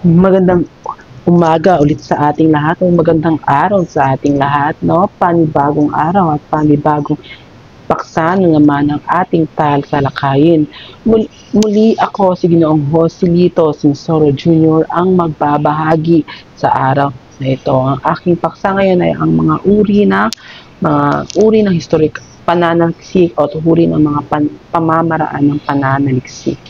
Magandang umaga ulit sa ating lahat o magandang araw sa ating lahat, no? Panibagong araw at panibagong paksa na naman ang ating talakayin. Muli ako si Ginoong Joselito Sinsoro Jr. ang magbabahagi sa araw na ito. Ang aking paksa ngayon ay ang mga uri ng historic pananaliksik o uri ng mga pamamaraan ng pananaliksik.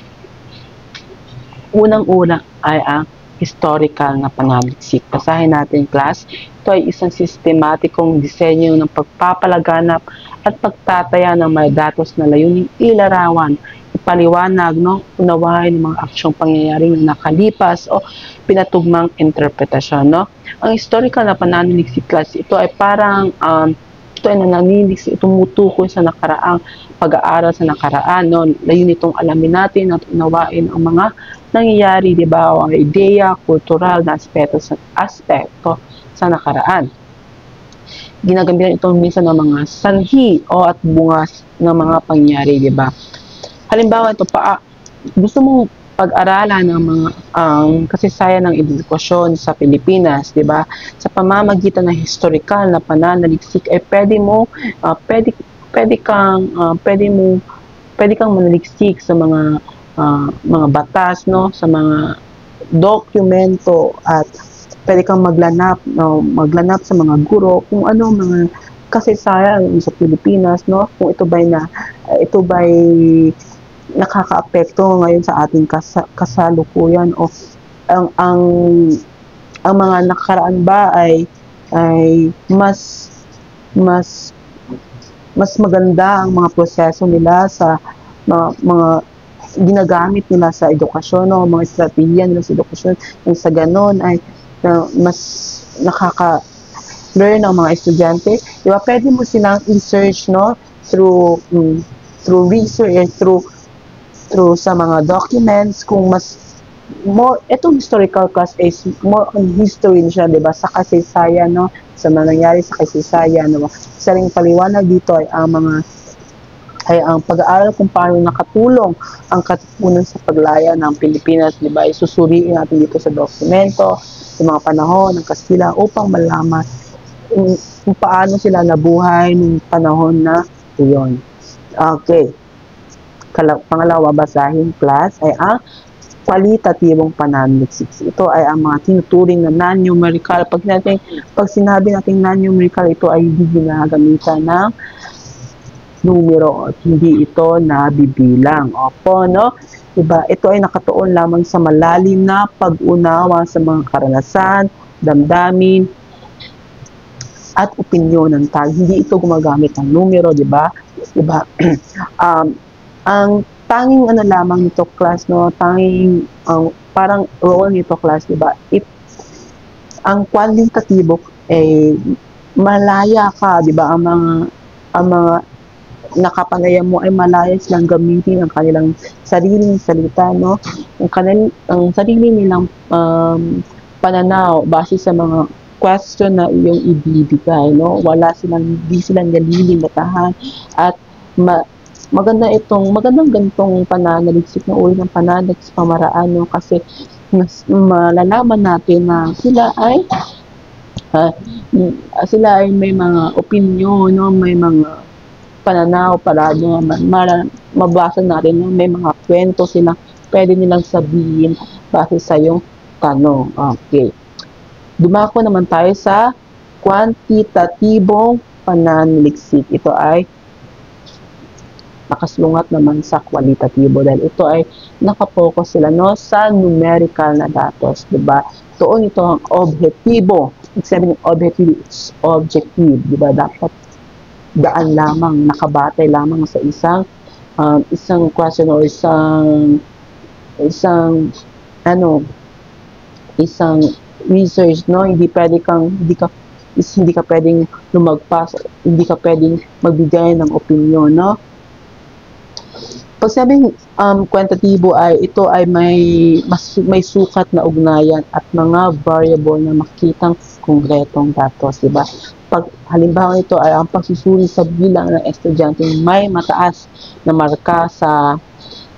Unang-una ay ang historical na pananaliksik. Basahin natin, class. Ito ay isang sistematikong disenyo ng pagpapalaganap at pagtataya ng mga datos na layuning ilarawan, ipaliwanag, no, unawain ng mga aksyong pangyayaring nakalipas o pinatugmang interpretasyon. No? Ang historical na pananaliksik, class, ito ay parang ito ay nananiliksik, tumutukoy sa nakaraang pag-aaral sa nakaraan. No? Layun itong alamin natin at unawain ang mga nangyayari, di ba, o ang ideya, kultural na aspeto sa nakaraan. Ginagamitan ito minsan ng mga sanhi o at bungas ng mga pangyayari, di ba? Halimbawa, ito pa, gusto mong pag-aralan ng mga kasaysayan ng edukasyon sa Pilipinas, di ba? Sa pamamagitan ng historical na pananaliksik, ay pwede kang manaliksik sa mga batas, no, sa mga dokumento, at pwede kang maglanap sa mga guro kung ano mga kasaysayan sa Pilipinas, no, kung ito ba'y nakakaapekto ngayon sa ating kasalukuyan, o ang mga nakaraan ba ay mas maganda ang mga proseso nila sa mga ginagamit nila sa edukasyon, o mga estratehiya nila sa edukasyon, yung sa ganon ay mas nakaka-learn ang mga estudyante. Diba, pwede mo silang i-search, no, through research, through sa mga documents, kung more, itong historical class is more on history siya, diba, sa kasaysayan, no, sa mga nangyari sa kasaysayan, no. Isa ring paliwanag dito ay ang pag-aaral kung paano nakatulong ang katipunan sa paglaya ng Pilipinas, di ba? Isusuriin natin dito sa dokumento, sa mga panahon ng Kastila, upang malaman kung paano sila nabuhay nung panahon na iyon. Okay. Pangalawa, basahin, class, ay ang kwalitatibong pananaliksik. Ito ay ang mga tinuturing na non-numerical. Pag sinabi natin non-numerical, ito ay hindi ginagamitan ng numero at hindi ito nabibilang. Opo, no? Diba? Ito ay nakatuon lamang sa malalim na pag-unawa sa mga karanasan, damdamin, at opinyon ng tao. Hindi ito gumagamit ng numero, diba? Diba? Ang tanging lamang nito, class, no? Parang role nito, class, diba? Ang kwalitatibo ay malaya ka, diba? Ang mga nakapanaya mo ay malaya silang gamitin ang kanilang sariling salita, no? Ang sarili nilang pananaw base sa mga question na iyong ibibigay, no? Hindi silang nalilimitahan, at magandang ganitong pananaliksik na uri ng pananaliksik pamaraan, no? Kasi mas malalaman natin na sila ay may mga opinion, no? May mga pananaw palagi naman. Mabasa natin, no? May mga kwento sila pwede nilang sabihin base sa yung tanong. Okay. Dumako naman tayo sa kwantitatibong pananaliksik. Ito ay nakaslungat naman sa kwalitatibo dahil ito ay nakapokus sila, no, sa numerical na datos, diba? Doon ito ang objektibo. Ibig objective, diba? Dapat daan lamang, nakabatay lamang sa isang question o isang research, no? Hindi ka pwedeng lumagpas, hindi ka pwedeng magbigay ng opinion, no? Pag sabing kwantatibo ay ito ay may sukat na ugnayan at mga variable na makitang konkretong datos, diba? Pag halimbawa ito ay ang pagsusuri sa bilang ng estudyante may mataas na marka sa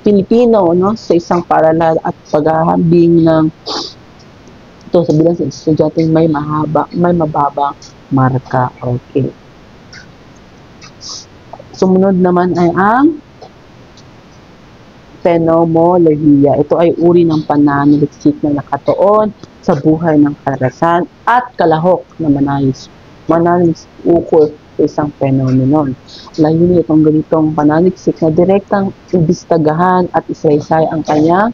Pilipino, no, sa isang paaralan, at paghahambing ng Ito sa bilang sa estudyante may mababang marka. Okay. Sumunod naman ay ang phenomolohiya. Ito ay uri ng pananaliksik na nakatuon sa buhay ng karanasan at kalahok na manaliksik ukol sa isang phenomenon. Layunin itong ganitong pananaliksik na direktang imbestagahan at isaysay ang kanyang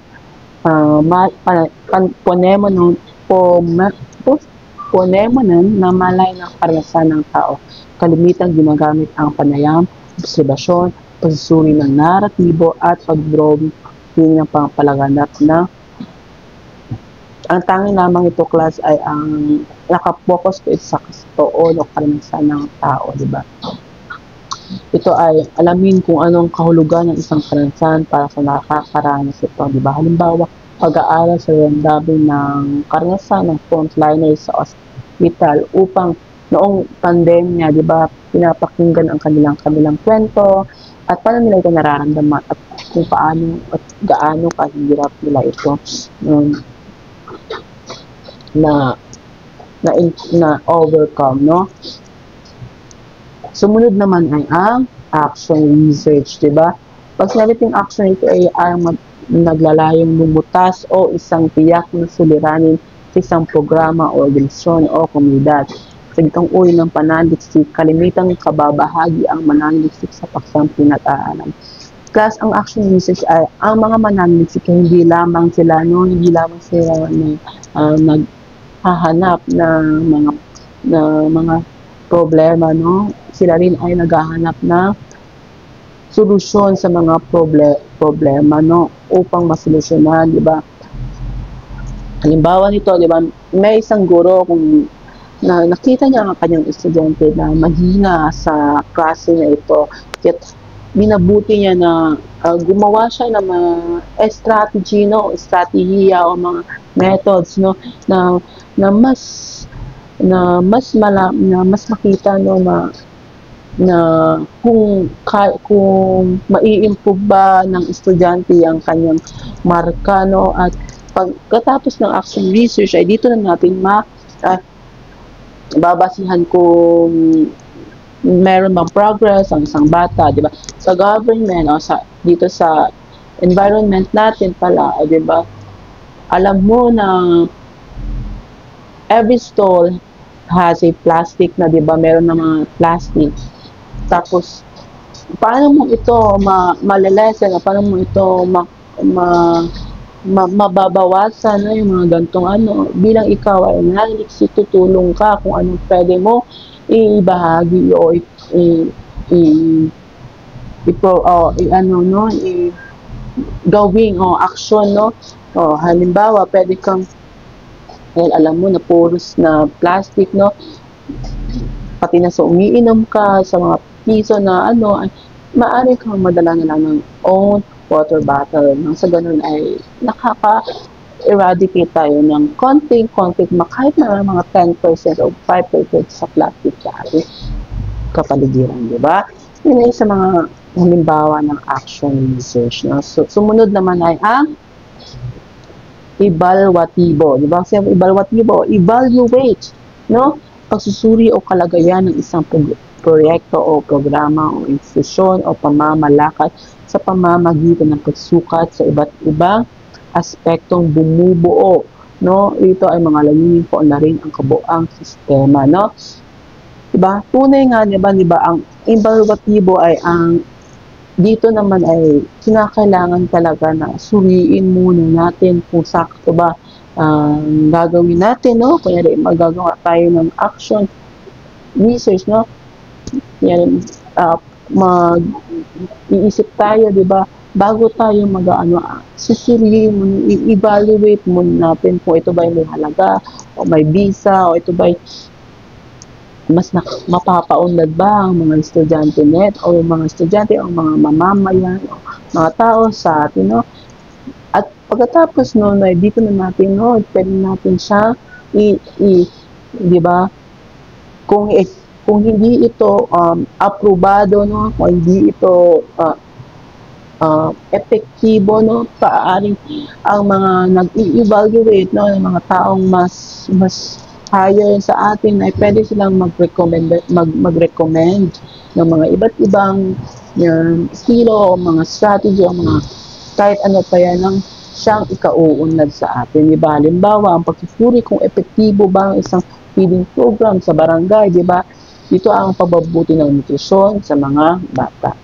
ponemonon na malay ng karanasan ng tao. Kalimitan ginagamit ang panayam, obserbasyon, pagsusuri ng naratibo at pag-drawing ng pangpalaganap na ang tanging lamang ito class ay ang nakapokus po sa katoon o karanasan ng tao, di ba? Ito ay alamin kung anong kahulugan ng isang karanasan para sa nakakaranas ito, di ba? Halimbawa, pag-aaral sa damdamin ng karanasan ng frontliners sa hospital upang noong pandemya, di ba, pinapakinggan ang kanilang kwento at paano nila ito nararamdaman at kung paano at gaano kahirap nila ito na overcome, no? Sumunod naman ay ang action research, di ba? Pag sinabi ting action, ito ay naglalayong lumutas o isang tiyak na suliranin sa isang programa, organisasyon o komunidad. Sa itong uri ng pananaliksik, kalimitang kababahagi ang mananaliksik sa paksang pinag-aaral. Plus, ang action research ay ang mga mananaliksik hindi lamang sila naghahanap ng mga problema, no? Sila rin ay naghahanap ng solusyon sa mga problema, no? Upang masolusyonan, di ba? Halimbawa nito, di ba? May isang guro kung nakita niya ang kanyang estudyante na mahina sa klase na ito. Kaya binabuti niya na gumawa siya ng mga strategy, no? Strategiya o mga methods, no? Na mas makita, no, na kung mai-improve ba ng estudyante ang kanyang marka, no? At pagkatapos ng action research ay dito na natin babasihan kung meron bang progress ang isang bata, di ba? Sa government o dito sa environment natin pala, di ba? Alam mo na every stall has a plastic na, di ba? Meron na mga plastic. Tapos paano mo ito malalesen, paano mo ito mababawasan, no, yung mga gantong bilang ikaw ay nanaliksik, tutulong ka kung anong pwede mo ibahagi o gawing o action, no? Halimbawa, pwede kang alam mo na puros na plastic, no? Pati na sa umiinom ka sa mga piso na maaari kang madala na lang ng own water bottle. Nang sa ganun ay nakaka-eradicate tayo ng konting kahit na mga 10% o 5% sa plastic sa ating kapaligiran, di ba? Yun ay sa mga halimbawa ng action research. No? So, sumunod naman ay ang evaluatibo. Di ba? Kasi evaluatibo, evaluate, no? Pagsusuri o kalagayan ng isang proyekto o programa o institusyon o pamamalakad sa pamamagitan ng pagsukat sa iba't ibang aspektong bumubuo, no? Ito ay mga layunin po na rin ang kabuang sistema, no? Diba? Tunay nga, diba, ang evaluatibo ay dito naman ay kinakailangan talaga na suriin muna natin kung sakto ba gagawin natin, no? Kaya magagawa tayo ng action research, no? Yan, iisip tayo, di ba? Bago tayo susuriin mo, i-evaluate muna natin kung ito ba may halaga o may bisa o ito ba mas mapapaunlad ba ang mga estudyante o mga estudyante o mga mamamayan o mga tao sa atin, no? At pagkatapos noon ay dito na natin, no, pwede natin siya di ba? Kung hindi ito aprobado, no, kung hindi ito epektibo, no? Paaaring ang mga nag-evaluate, no, ng mga taong mas higher sa atin ay pwede silang mag-recommend ng mga iba't ibang yung estilo o mga strategy o mga kahit ano pa yan ang siyang ikauunlad sa atin. Diba? Halimbawa, ang pagsusuri kung epektibo ba ang isang feeding program sa barangay, diba? Ito ang pagbabuti ng nutrisyon sa mga bata.